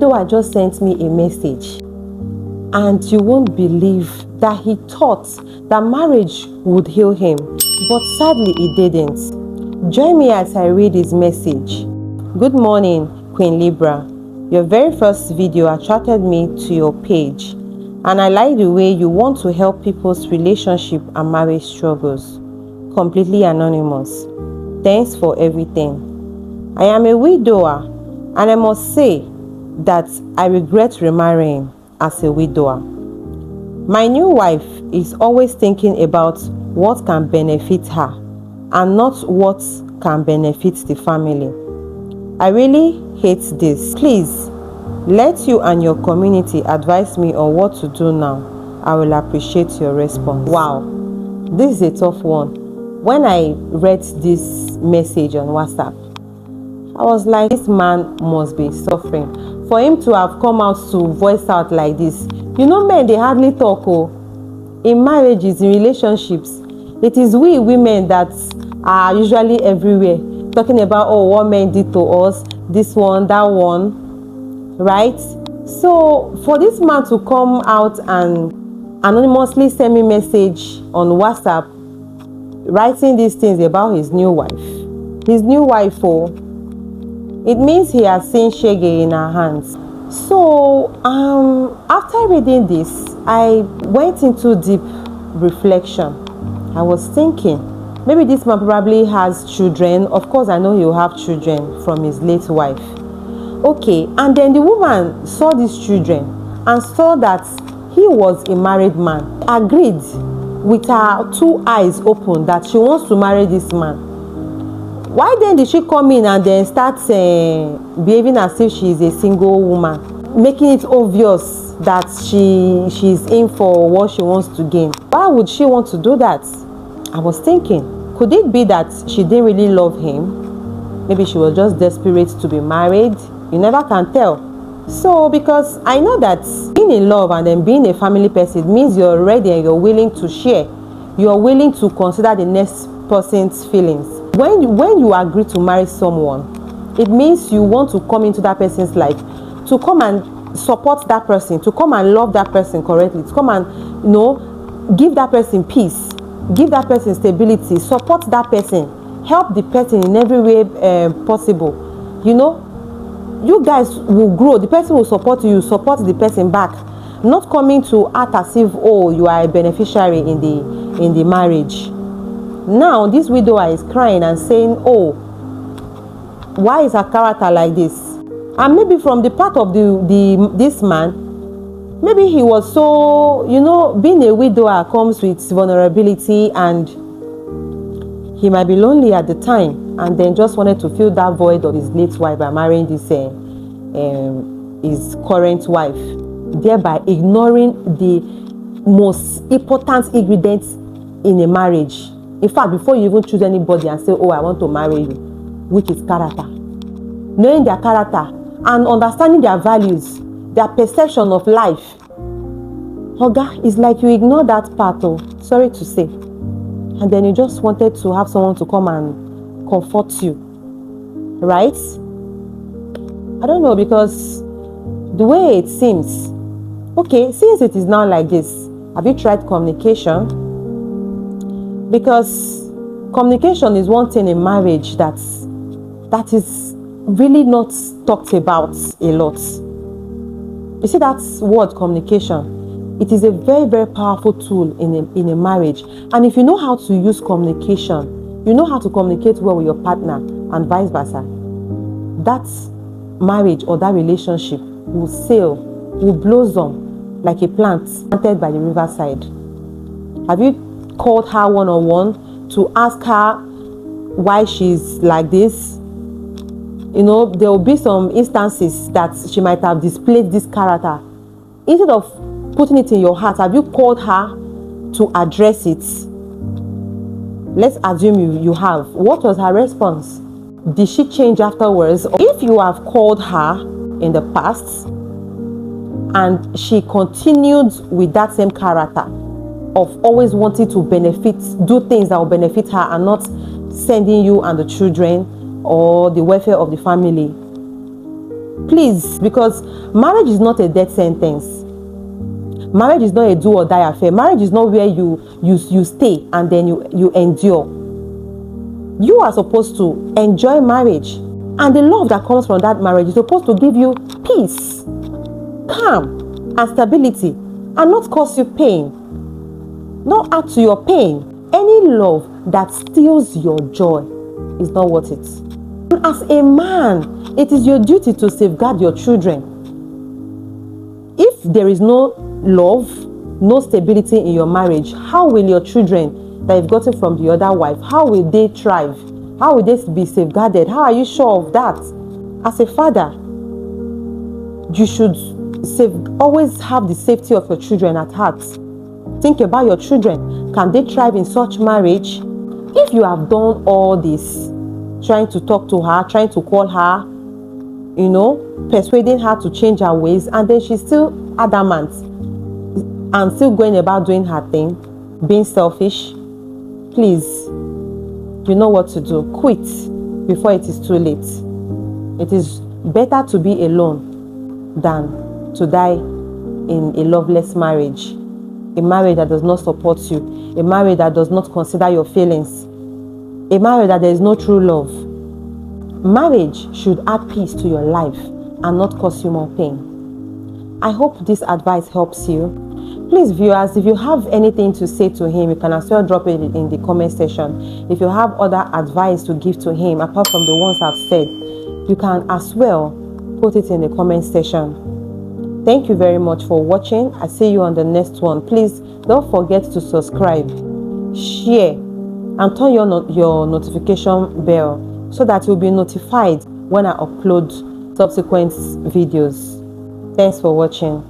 widower just sent me a message, and you won't believe that he thought that marriage would heal him, but sadly it didn't. Join me as I read his message. Good morning, Queen Libra. Your very first video attracted me to your page, and I like the way you want to help people's relationship and marriage struggles. Completely anonymous. Thanks for everything. I am a widower, and I must say that I regret remarrying as a widower. My new wife is always thinking about what can benefit her and not what can benefit the family. I really hate this. Please, let you and your community advise me on what to do now. I will appreciate your response. Wow, this is a tough one. When I read this message on WhatsApp, I was like, this man must be suffering. For him to have come out to voice out like this. You know, men, they hardly talk. In marriages, in relationships, it is we women that are usually everywhere, talking about, oh, what men did to us, this one, that one, right? So for this man to come out and anonymously send me message on WhatsApp, writing these things about his new wife, it means he has seen shege in her hands. So after reading this, I went into deep reflection. I was thinking, maybe this man probably has children. Of course, I know he will have children from his late wife. Okay, and then the woman saw these children and saw that he was a married man. Agreed with her two eyes open that she wants to marry this man. Why then did she come in and then start behaving as if she is a single woman, making it obvious that she's in for what she wants to gain? Why would she want to do that? I was thinking, could it be that she didn't really love him? Maybe she was just desperate to be married. You never can tell. So, because I know that being in love and then being a family person means you're ready and you're willing to share. You're willing to consider the next person's feelings. When you agree to marry someone, it means you want to come into that person's life, to come and support that person, to come and love that person correctly, to come and, give that person peace, give that person stability, support that person, help the person in every way possible. You guys will grow. The person will support you, support the person back, not coming to act as if, oh, you are a beneficiary in the marriage. Now this widower is crying and saying, oh, why is her character like this? And maybe from the part of this man, maybe he was so, being a widower comes with vulnerability, and he might be lonely at the time, and then just wanted to fill that void of his late wife by marrying this his current wife, thereby ignoring the most important ingredients in a marriage. In fact, before you even choose anybody and say, oh, I want to marry you, which is character. Knowing their character and understanding their values, their perception of life. Oga, it's like you ignore that part, sorry to say. And then you just wanted to have someone to come and comfort you. Right? I don't know, because the way it seems, okay, since it is now like this, have you tried communication? Because communication is one thing in marriage that is really not talked about a lot. You see that word communication? It is a very, very powerful tool in a marriage. And if you know how to use communication, you know how to communicate well with your partner and vice versa, that marriage or that relationship will sail, will blossom like a plant planted by the riverside. Have you called her one-on-one to ask her why she's like this? There will be some instances that she might have displayed this character. Instead of putting it in your heart, have you called her to address it? Let's assume you have. What was her response? Did she change afterwards? If you have called her in the past and she continued with that same character of always wanting to do things that will benefit her and not sending you and the children or the welfare of the family, Please, because marriage is not a death sentence. Marriage is not a do or die affair. Marriage is not where you stay and then you endure. You are supposed to enjoy marriage, and the love that comes from that marriage is supposed to give you peace, calm, and stability, and not cause you pain, not add to your pain. Any love that steals your joy is not worth it. And as a man, it is your duty to safeguard your children. If there is no love, no stability in your marriage, how will your children that you've gotten from the other wife, how will they thrive? How will they be safeguarded? How are you sure of that? As a father, you should always have the safety of your children at heart. Think about your children. Can they thrive in such marriage? If you have done all this, trying to talk to her, trying to call her, persuading her to change her ways, and then she's still adamant and still going about doing her thing, being selfish, please, you know what to do. Quit before it is too late. It is better to be alone than to die in a loveless marriage, a marriage that does not support you, a marriage that does not consider your feelings, a marriage that there is no true love. Marriage should add peace to your life and not cause you more pain. I hope this advice helps you. Please, viewers, if you have anything to say to him, you can as well drop it in the comment section. If you have other advice to give to him, apart from the ones I've said, you can as well put it in the comment section. Thank you very much for watching. I see you on the next one. Please don't forget to subscribe, share, and turn your notification bell so that you'll be notified when I upload subsequent videos. Thanks for watching.